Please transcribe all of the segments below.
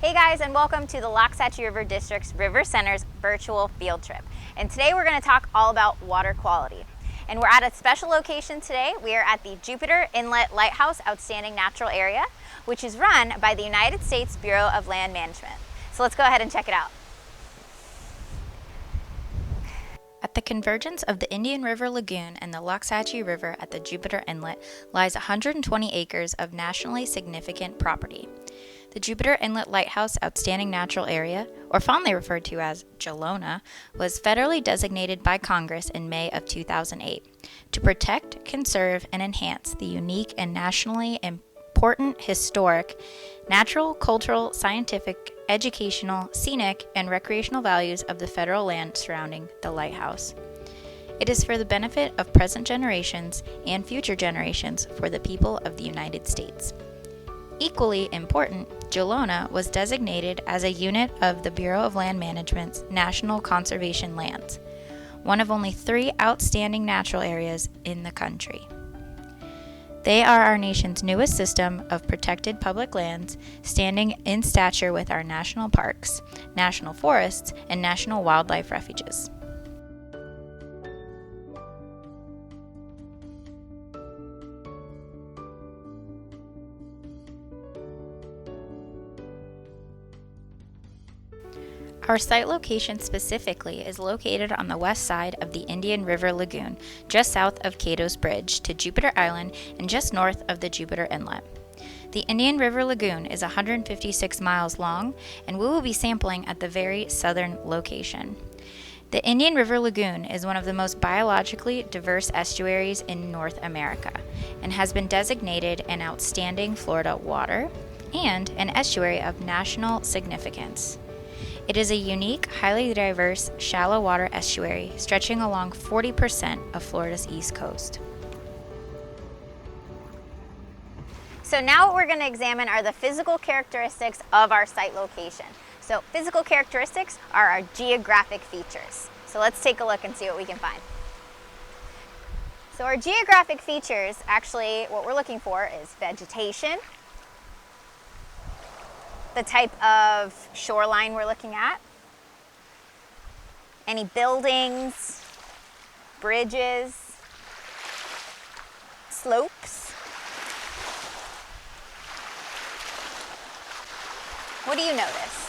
Hey guys, and welcome to the Loxahatchee River District's River Center's virtual field trip. And today we're going to talk all about water quality. And we're at a special location today. We are at the Jupiter Inlet Lighthouse Outstanding Natural Area, which is run by the United States Bureau of Land Management. So let's go ahead and check it out. At the convergence of the Indian River Lagoon and the Loxahatchee River at the Jupiter Inlet lies 120 acres of nationally significant property. The Jupiter Inlet Lighthouse Outstanding Natural Area, or fondly referred to as JALONA, was federally designated by Congress in May of 2008 to protect, conserve, and enhance the unique and nationally important historic, natural, cultural, scientific, educational, scenic, and recreational values of the federal land surrounding the lighthouse. It is for the benefit of present generations and future generations for the people of the United States. Equally important, JALONA was designated as a unit of the Bureau of Land Management's National Conservation Lands, one of only 3 outstanding natural areas in the country. They are our nation's newest system of protected public lands, standing in stature with our national parks, national forests, and national wildlife refuges. Our site location specifically is located on the west side of the Indian River Lagoon, just south of Cato's Bridge to Jupiter Island and just north of the Jupiter Inlet. The Indian River Lagoon is 156 miles long, and we will be sampling at the very southern location. The Indian River Lagoon is one of the most biologically diverse estuaries in North America and has been designated an outstanding Florida water and an estuary of national significance. It is a unique, highly diverse, shallow water estuary stretching along 40% of Florida's east coast. So now what we're going to examine are the physical characteristics of our site location. So physical characteristics are our geographic features. So let's take a look and see what we can find. So our geographic features, actually what we're looking for is vegetation, the type of shoreline we're looking at, any buildings, bridges, slopes. What do you notice?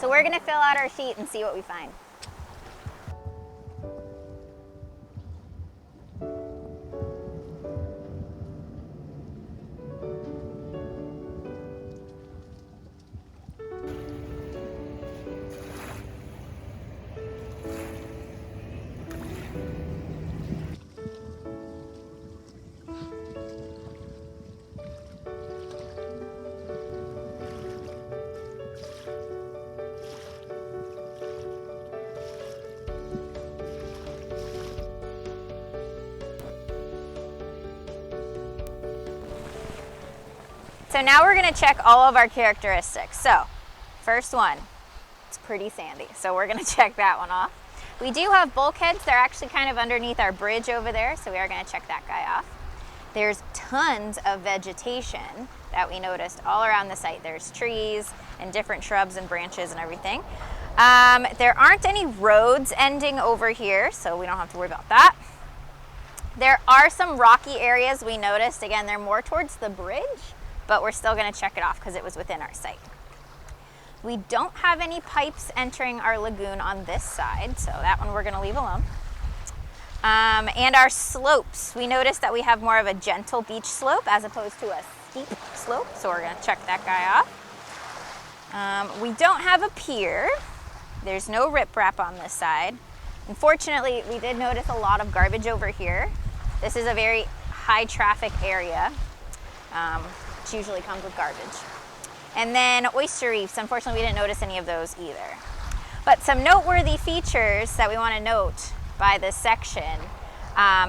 So we're going to fill out our sheet and see what we find. So now we're going to check all of our characteristics. So first one, it's pretty sandy, so we're going to check that one off. We do have bulkheads. They're actually kind of underneath our bridge over there, so we are going to check that guy off. There's tons of vegetation that we noticed all around the site. There's trees and different shrubs and branches and everything. There aren't any roads ending over here, so we don't have to worry about that. There are some rocky areas we noticed. Again, they're more towards the bridge, but we're still going to check it off because it was within our site. We don't have any pipes entering our lagoon on this side, so that one we're going to leave alone. And our slopes, we noticed that we have more of a gentle beach slope as opposed to a steep slope, so we're going to check that guy off. We don't have a pier. There's no riprap on this side. Unfortunately, we did notice a lot of garbage over here. This is a very high traffic area. Which usually comes with garbage. And then oyster reefs, unfortunately we didn't notice any of those either. But some noteworthy features that we want to note by this section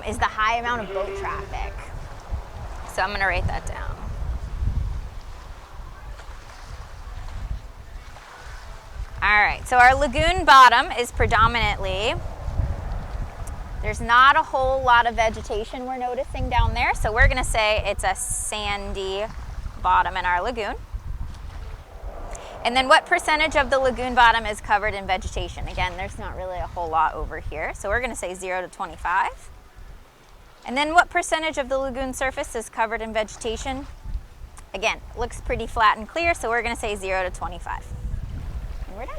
is the high amount of boat traffic. So I'm going to write that down. All right, so our lagoon bottom is predominantly, there's not a whole lot of vegetation we're noticing down there, so we're gonna say it's a sandy bottom in our lagoon. And then what percentage of the lagoon bottom is covered in vegetation? Again, there's not really a whole lot over here, so we're gonna say 0 to 25. And then what percentage of the lagoon surface is covered in vegetation? Again, looks pretty flat and clear, so we're gonna say 0 to 25. And we're done.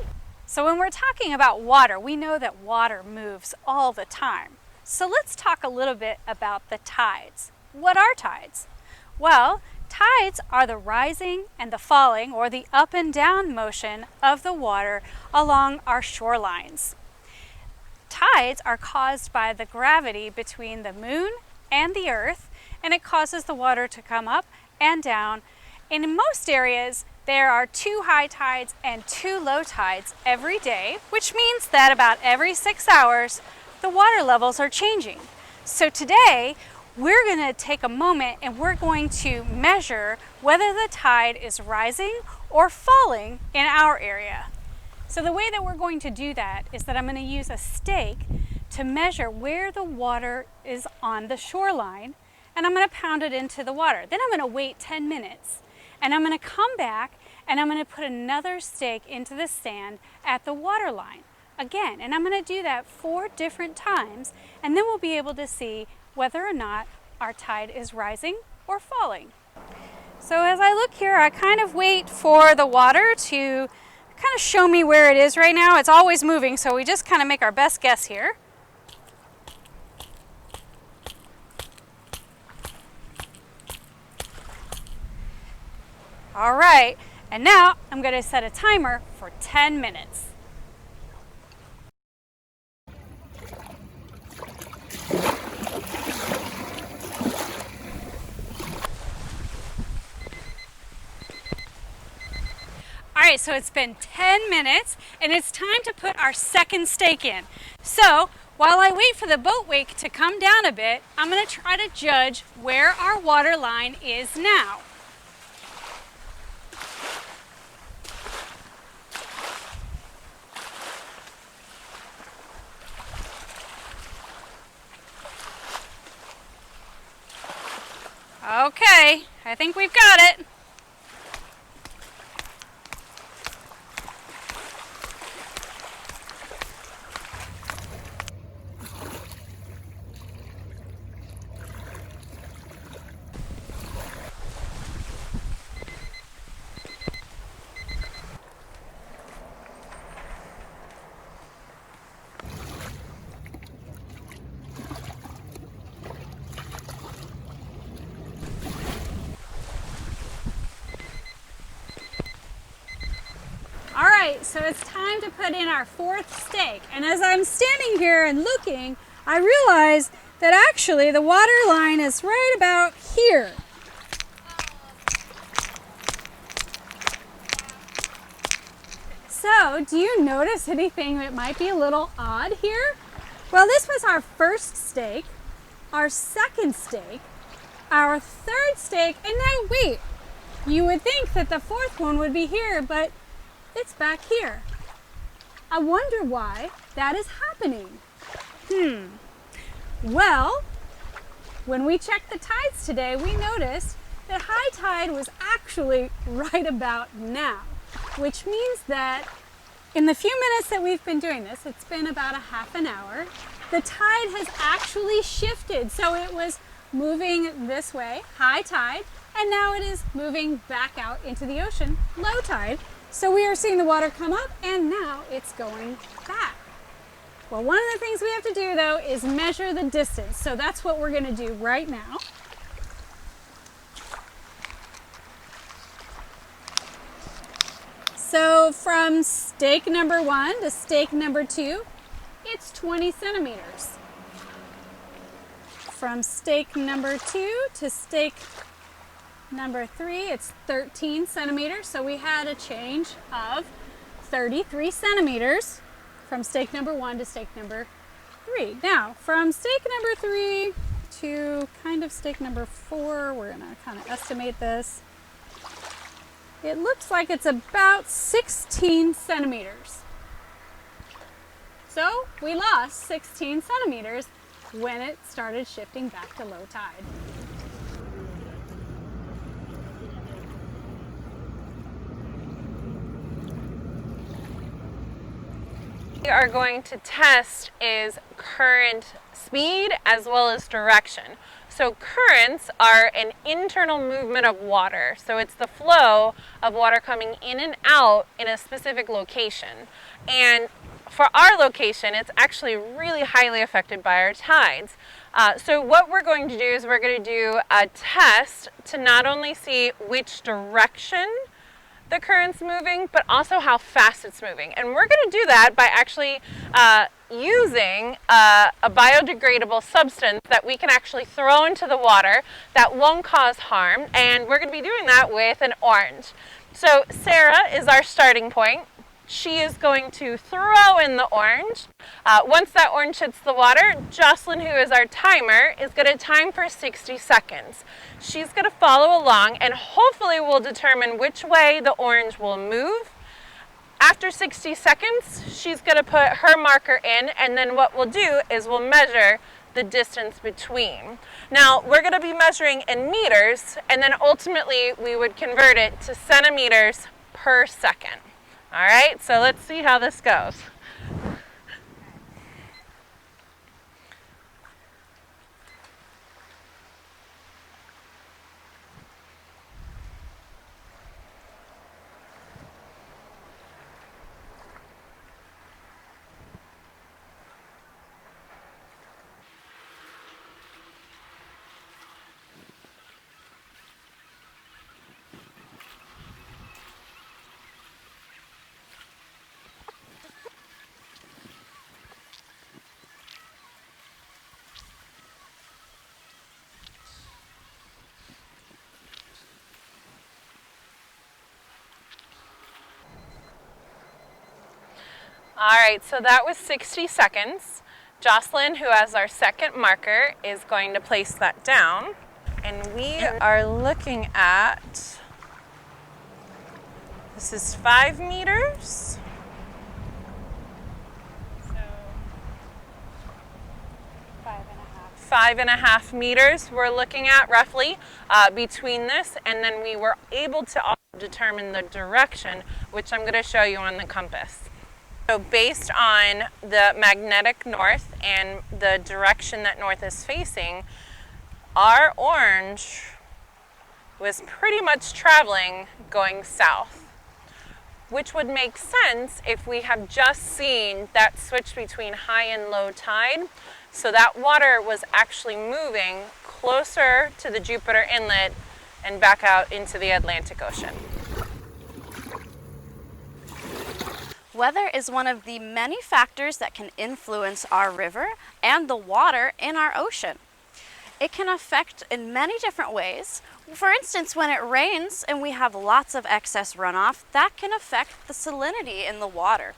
So when we're talking about water, we know that water moves all the time. So let's talk a little bit about the tides. What are tides? Well, tides are the rising and the falling, or the up and down motion of the water along our shorelines. Tides are caused by the gravity between the moon and the earth, and it causes the water to come up and down. And in most areas, there are 2 high tides and 2 low tides every day, which means that about every 6 hours, the water levels are changing. So today, we're going to take a moment and we're going to measure whether the tide is rising or falling in our area. So the way that we're going to do that is that I'm going to use a stake to measure where the water is on the shoreline, and I'm going to pound it into the water. Then I'm going to wait 10 minutes, and I'm going to come back and I'm going to put another stake into the sand at the water line again. And I'm going to do that 4 different times, and then we'll be able to see whether or not our tide is rising or falling. So as I look here, I kind of wait for the water to kind of show me where it is right now. It's always moving, so we just kind of make our best guess here. All right, and now I'm going to set a timer for 10 minutes. All right, so it's been 10 minutes and it's time to put our second stake in. So while I wait for the boat wake to come down a bit, I'm going to try to judge where our water line is now. Okay, I think we've got it. So it's time to put in our 4th stake. And as I'm standing here and looking, I realize that actually the water line is right about here. So do you notice anything that might be a little odd here? Well, this was our 1st stake, our 2nd stake, our 3rd stake, and now wait, you would think that the 4th one would be here, but it's back here. I wonder why that is happening. Well, when we checked the tides today, we noticed that high tide was actually right about now, which means that in the few minutes that we've been doing this, it's been about a half an hour, the tide has actually shifted. So it was moving this way, high tide, and now it is moving back out into the ocean, low tide. So we are seeing the water come up and now it's going back. Well, one of the things we have to do though is measure the distance. So that's what we're going to do right now. So from stake number 1 to stake number 2, it's 20 centimeters. From stake number 2 to stake number 3, it's 13 centimeters, so we had a change of 33 centimeters from stake number 1 to stake number 3. Now, from stake number 3 to kind of stake number 4, we're going to kind of estimate this. It looks like it's about 16 centimeters. So we lost 16 centimeters when it started shifting back to low tide. We are going to test is current speed as well as direction. So currents are an internal movement of water. So it's the flow of water coming in and out in a specific location. And for our location, it's actually really highly affected by our tides. So what we're going to do is we're going to do a test to not only see which direction the current's moving, but also how fast it's moving. And we're going to do that by actually using a biodegradable substance that we can actually throw into the water that won't cause harm. And we're going to be doing that with an orange. So Sarah is our starting point. She is going to throw in the orange. Once that orange hits the water, Jocelyn, who is our timer, is going to time for 60 seconds. She's going to follow along and hopefully we'll determine which way the orange will move. After 60 seconds, she's going to put her marker in, and then what we'll do is we'll measure the distance between. Now, we're going to be measuring in meters, and then ultimately we would convert it to centimeters per second. All right, so let's see how this goes. All right, so that was 60 seconds. Jocelyn, who has our second marker, is going to place that down. And we are looking at, this is 5 meters. So 5.5. 5.5 meters we're looking at roughly between this, and then we were able to also determine the direction, which I'm going to show you on the compass. So based on the magnetic north and the direction that north is facing, our orange was pretty much traveling going south, which would make sense if we have just seen that switch between high and low tide. So that water was actually moving closer to the Jupiter Inlet and back out into the Atlantic Ocean. Weather is one of the many factors that can influence our river and the water in our ocean. It can affect in many different ways. For instance, when it rains and we have lots of excess runoff, that can affect the salinity in the water.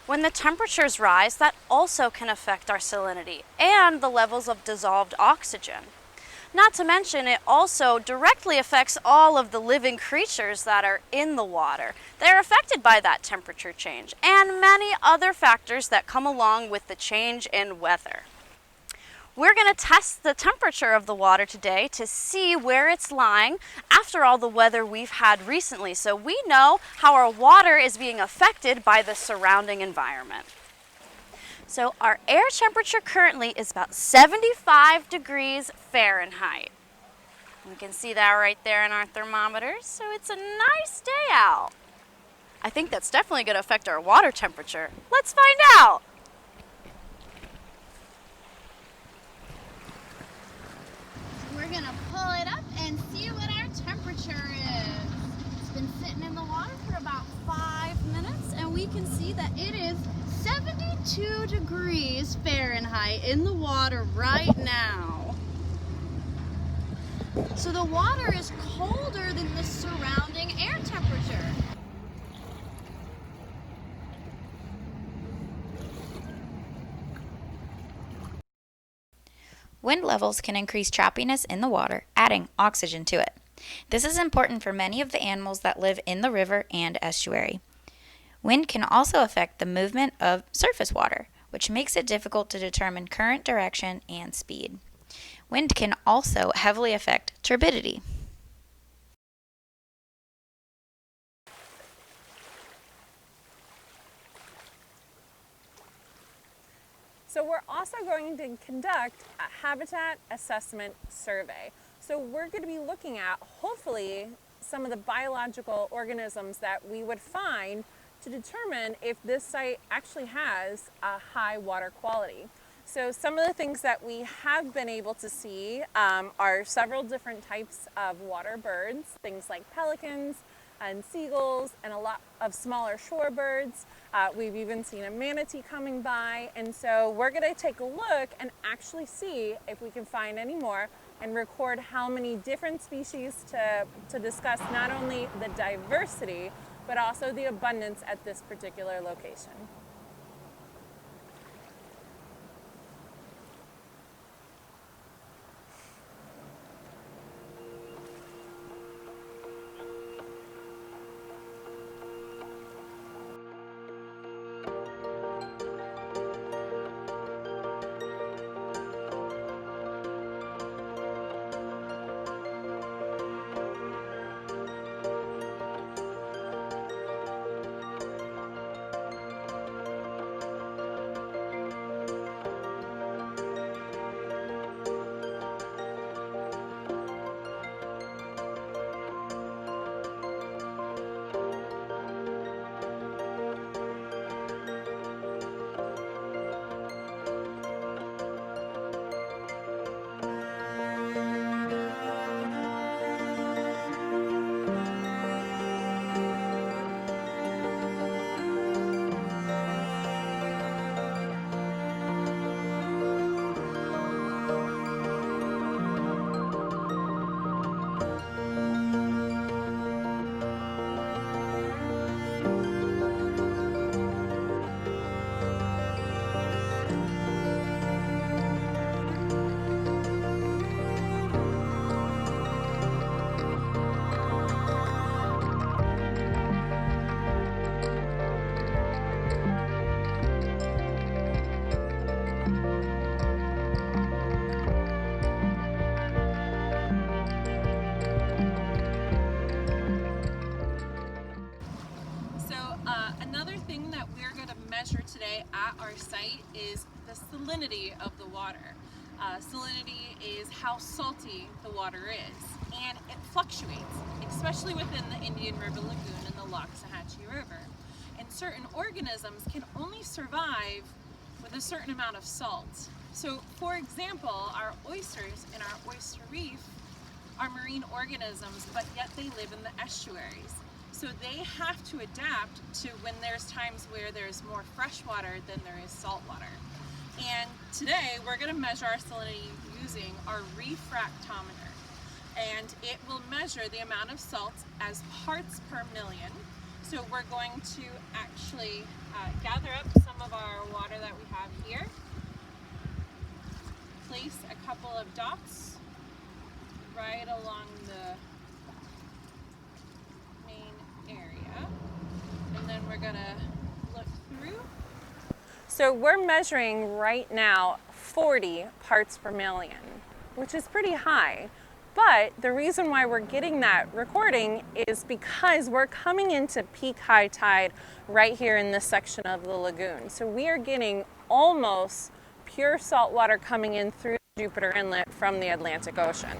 When the temperatures rise, that also can affect our salinity and the levels of dissolved oxygen. Not to mention, it also directly affects all of the living creatures that are in the water. They're affected by that temperature change and many other factors that come along with the change in weather. We're going to test the temperature of the water today to see where it's lying after all the weather we've had recently, so we know how our water is being affected by the surrounding environment. So our air temperature currently is about 75 degrees Fahrenheit. We can see that right there in our thermometers, so it's a nice day out. I think that's definitely going to affect our water temperature. Let's find out. We're going to pull it up and see what our temperature is. It's been sitting in the water for about 5 minutes, and we can see that it is 72 degrees Fahrenheit in the water right now. So the water is colder than the surrounding air temperature. Wind levels can increase choppiness in the water, adding oxygen to it. This is important for many of the animals that live in the river and estuary. Wind can also affect the movement of surface water, which makes it difficult to determine current direction and speed. Wind can also heavily affect turbidity. So we're also going to conduct a habitat assessment survey. So we're going to be looking at, hopefully, some of the biological organisms that we would find to determine if this site actually has a high water quality. So some of the things that we have been able to see are several different types of water birds, things like pelicans and seagulls and a lot of smaller shorebirds. We've even seen a manatee coming by, and so we're going to take a look and actually see if we can find any more and record how many different species to discuss not only the diversity but also the abundance at this particular location. Another thing that we're going to measure today at our site is the salinity of the water. Salinity is how salty the water is, and it fluctuates, especially within the Indian River Lagoon and the Loxahatchee River. And certain organisms can only survive with a certain amount of salt. So, for example, our oysters in our oyster reef are marine organisms, but yet they live in the estuaries. So they have to adapt to when there's times where there's more fresh water than there is salt water. And today we're going to measure our salinity using our refractometer. And it will measure the amount of salt as parts per million. So we're going to actually gather up some of our water that we have here, place a couple of dots right along the area, and then we're gonna look through. So we're measuring right now 40 parts per million, which is pretty high. But the reason why we're getting that recording is because we're coming into peak high tide right here in this section of the lagoon. So we are getting almost pure salt water coming in through Jupiter Inlet from the Atlantic Ocean.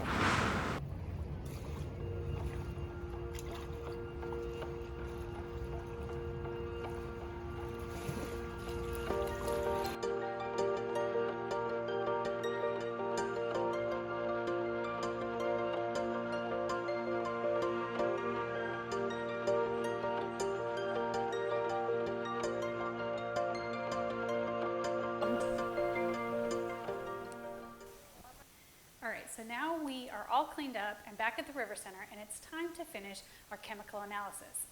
So now we are all cleaned up and back at the River Center, and it's time to finish our chemical analysis.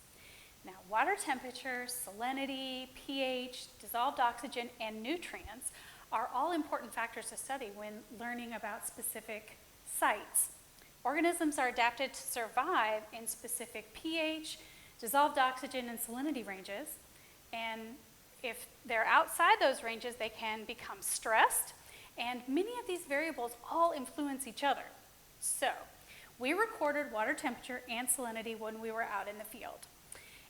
Now, water temperature, salinity, pH, dissolved oxygen, and nutrients are all important factors to study when learning about specific sites. Organisms are adapted to survive in specific pH, dissolved oxygen, and salinity ranges. And if they're outside those ranges, they can become stressed. And many of these variables all influence each other. So, we recorded water temperature and salinity when we were out in the field.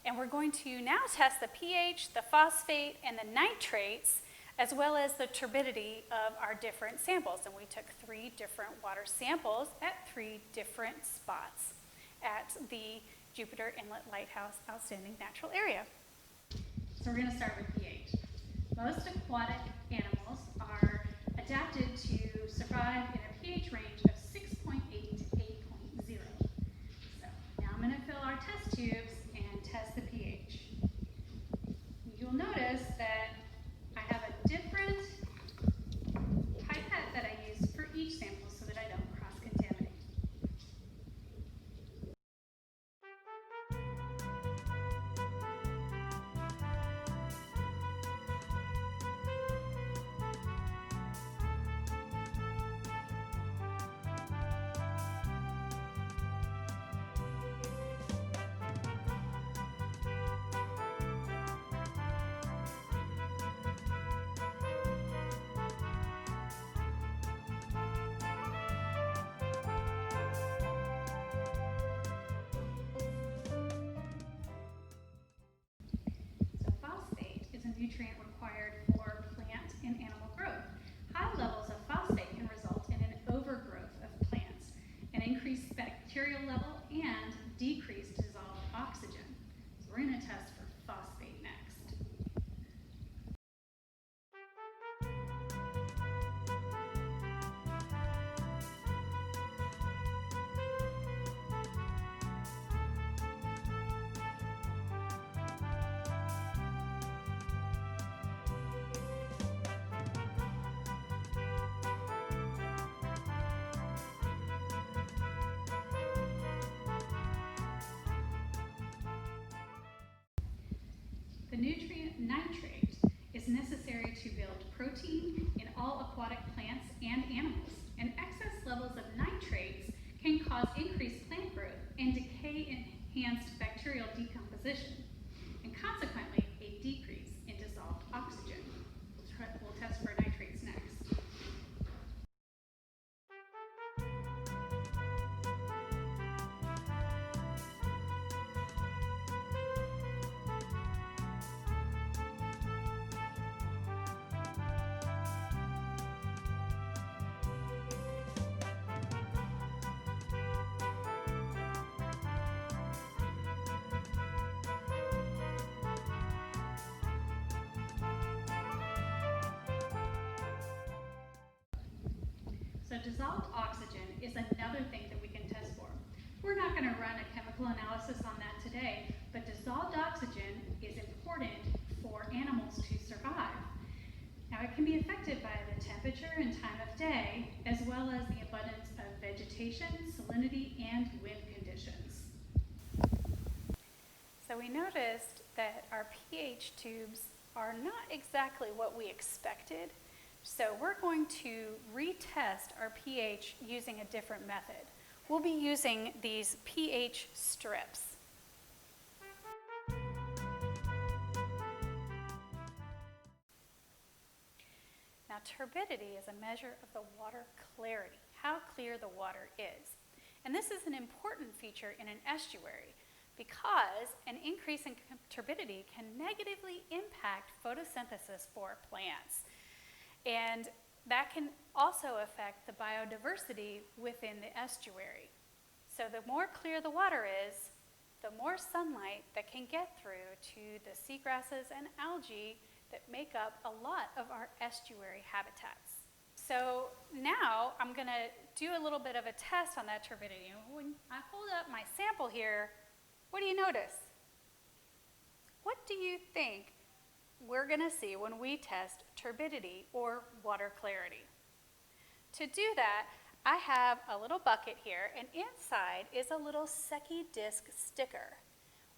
And we're going to now test the pH, the phosphate, and the nitrates, as well as the turbidity of our different samples. And we took 3 different water samples at 3 different spots at the Jupiter Inlet Lighthouse Outstanding Natural Area. So we're going to start with pH. Most aquatic animals are adapted to survive in a pH range of 6.8 to 8.0. So now I'm going to fill our test tubes and test the pH. You'll notice that I have a different pipette that I use for each sample so that I don't cross-contaminate. Nutrient required for plant and animal growth. High levels of phosphate can result in an overgrowth of plants, an increased bacterial level, and decreased dissolved oxygen. So we're going to test for phosphate next. The nutrient nitrate is necessary to build protein in all aquatic plants and animals, and excess levels of nitrates can cause increased plant growth and decay-enhanced bacterial decomposition, and consequently a decrease in dissolved oxygen. We'll test for nitrates next. So dissolved oxygen is another thing that we can test for. We're not going to run a chemical analysis on that today, but dissolved oxygen is important for animals to survive. Now it can be affected by the temperature and time of day, as well as the abundance of vegetation, salinity, and wind conditions. So we noticed that our pH tubes are not exactly what we expected. So we're going to retest our pH using a different method. We'll be using these pH strips. Now turbidity is a measure of the water clarity, how clear the water is. And this is an important feature in an estuary because an increase in turbidity can negatively impact photosynthesis for plants. And that can also affect the biodiversity within the estuary. So the more clear the water is, the more sunlight that can get through to the seagrasses and algae that make up a lot of our estuary habitats. So now I'm going to do a little bit of a test on that turbidity. When I hold up my sample here, what do you notice? What do you think we're going to see when we test turbidity or water clarity? To do that, I have a little bucket here, and inside is a little Secchi disc sticker.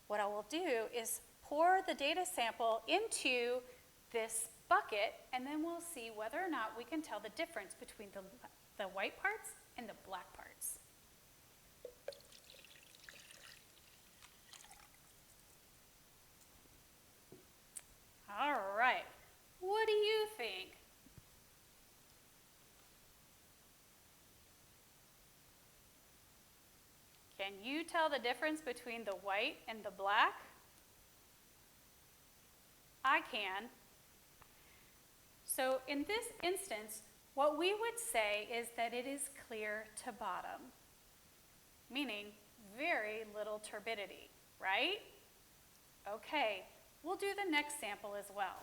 What I will do is pour the data sample into this bucket, and then we'll see whether or not we can tell the difference between the white parts and the black parts. Can you tell the difference between the white and the black? I can. So in this instance, what we would say is that it is clear to bottom, meaning very little turbidity, right? Okay, we'll do the next sample as well.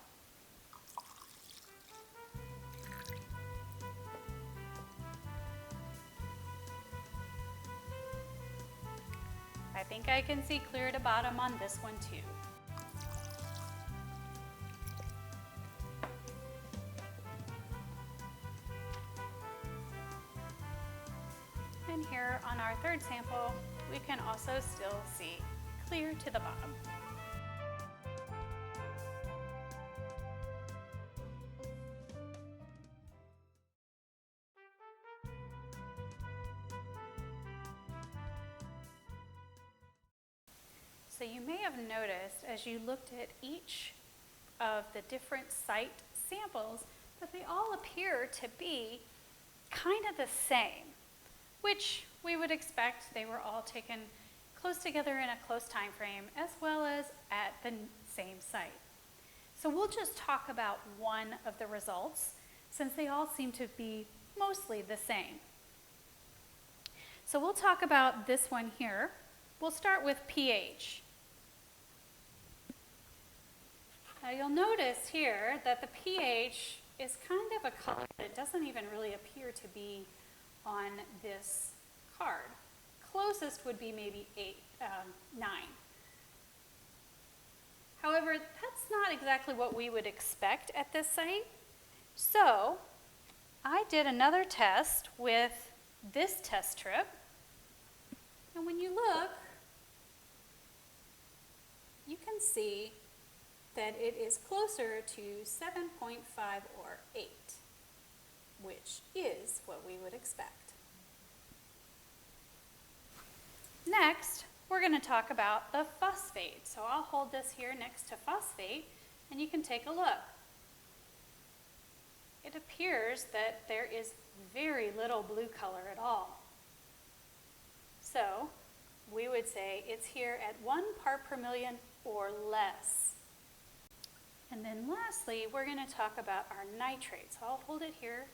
I think I can see clear to bottom on this one too. And here on our third sample, we can also still see clear to the bottom. So you may have noticed as you looked at each of the different site samples that they all appear to be kind of the same, which we would expect. They were all taken close together in a close time frame as well as at the same site. So we'll just talk about one of the results since they all seem to be mostly the same. So we'll talk about this one here. We'll start with pH. Now you'll notice here that the pH is kind of a color that doesn't even really appear to be on this card. Closest would be maybe 9. However, that's not exactly what we would expect at this site. So I did another test with this test strip. And when you look, you can see that it is closer to 7.5 or 8, which is what we would expect. Next, we're going to talk about the phosphate. So I'll hold this here next to phosphate, and you can take a look. It appears that there is very little blue color at all. So we would say it's here at 1 part per million or less. And then lastly, we're going to talk about our nitrate. So I'll hold it here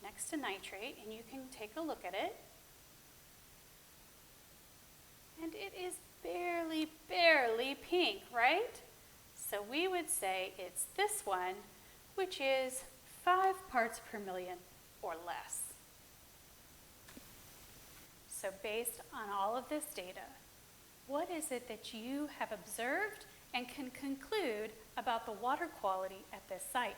next to nitrate, and you can take a look at it. And it is barely, barely pink, right? So we would say it's this one, which is 5 parts per million or less. So based on all of this data, what is it that you have observed and can conclude about the water quality at this site?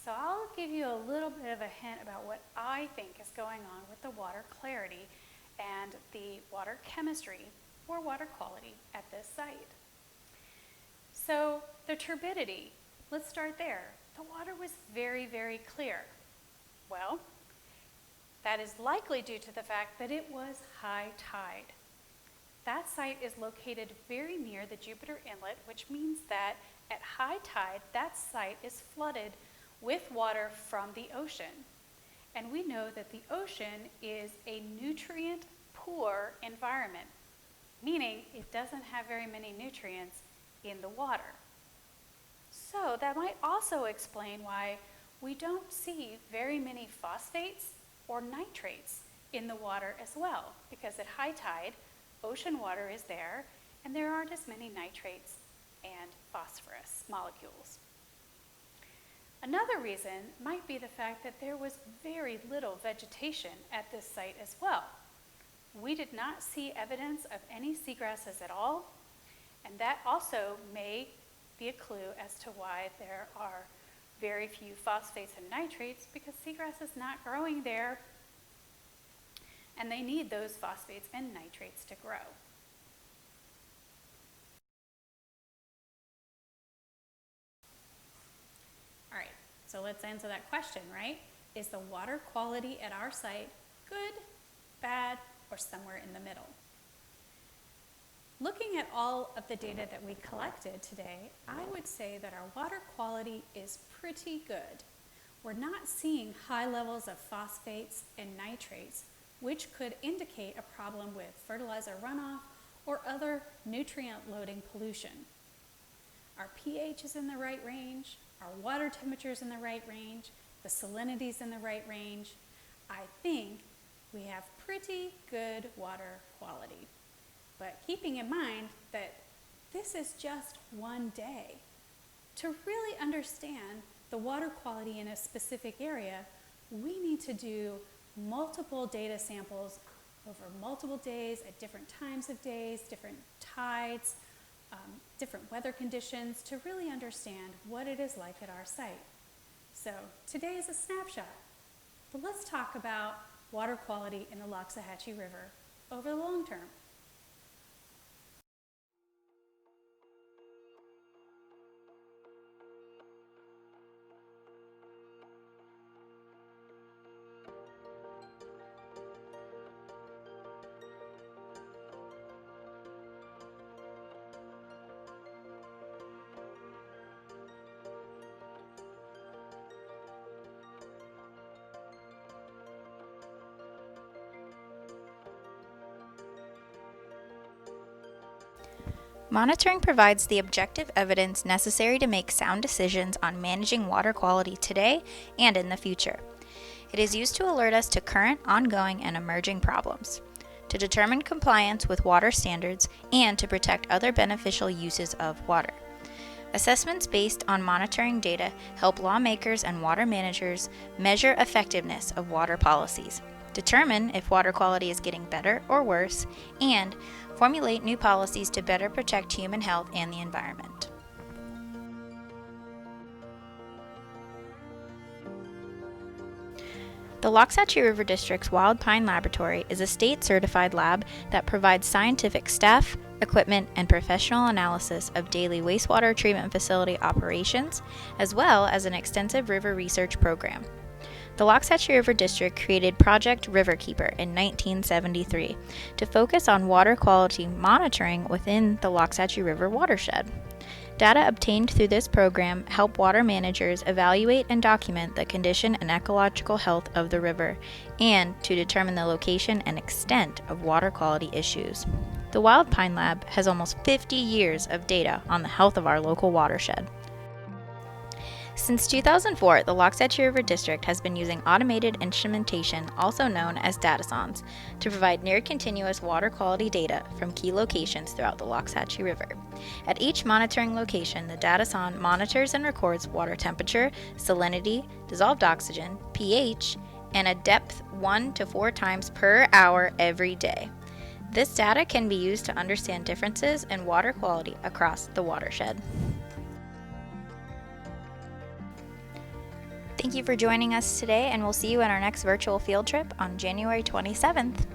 So I'll give you a little bit of a hint about what I think is going on with the water clarity and the water chemistry or water quality at this site. So the turbidity, let's start there. The water was very, very clear. Well, that is likely due to the fact that it was high tide. That site is located very near the Jupiter Inlet, which means that at high tide, that site is flooded with water from the ocean. And we know that the ocean is a nutrient-poor environment, meaning it doesn't have very many nutrients in the water. So that might also explain why we don't see very many phosphates or nitrates in the water as well, because at high tide, ocean water is there, and there aren't as many nitrates and phosphorus molecules. Another reason might be the fact that there was very little vegetation at this site as well. We did not see evidence of any seagrasses at all, and that also may be a clue as to why there are very few phosphates and nitrates, because seagrass is not growing there, and they need those phosphates and nitrates to grow. All right, so let's answer that question, right? Is the water quality at our site good, bad, or somewhere in the middle? Looking at all of the data that we collected today, I would say that our water quality is pretty good. We're not seeing high levels of phosphates and nitrates, which could indicate a problem with fertilizer runoff or other nutrient-loading pollution. Our pH is in the right range, our water temperature is in the right range, the salinity is in the right range. I think we have pretty good water quality. But keeping in mind that this is just one day. To really understand the water quality in a specific area, we need to do multiple data samples over multiple days at different times of days, different tides, different weather conditions to really understand what it is like at our site. So today is a snapshot, but let's talk about water quality in the Loxahatchee River over the long term. Monitoring provides the objective evidence necessary to make sound decisions on managing water quality today and in the future. It is used to alert us to current, ongoing, and emerging problems, to determine compliance with water standards, and to protect other beneficial uses of water. Assessments based on monitoring data help lawmakers and water managers measure effectiveness of water policies, determine if water quality is getting better or worse, and formulate new policies to better protect human health and the environment. The Loxahatchee River District's Wild Pine Laboratory is a state-certified lab that provides scientific staff, equipment, and professional analysis of daily wastewater treatment facility operations, as well as an extensive river research program. The Loxahatchee River District created Project Riverkeeper in 1973 to focus on water quality monitoring within the Loxahatchee River watershed. Data obtained through this program help water managers evaluate and document the condition and ecological health of the river, and to determine the location and extent of water quality issues. The Wild Pine Lab has almost 50 years of data on the health of our local watershed. Since 2004, the Loxahatchee River District has been using automated instrumentation, also known as datasons, to provide near-continuous water quality data from key locations throughout the Loxahatchee River. At each monitoring location, the datason monitors and records water temperature, salinity, dissolved oxygen, pH, and a depth 1 to 4 times per hour every day. This data can be used to understand differences in water quality across the watershed. Thank you for joining us today, and we'll see you on our next virtual field trip on January 27th.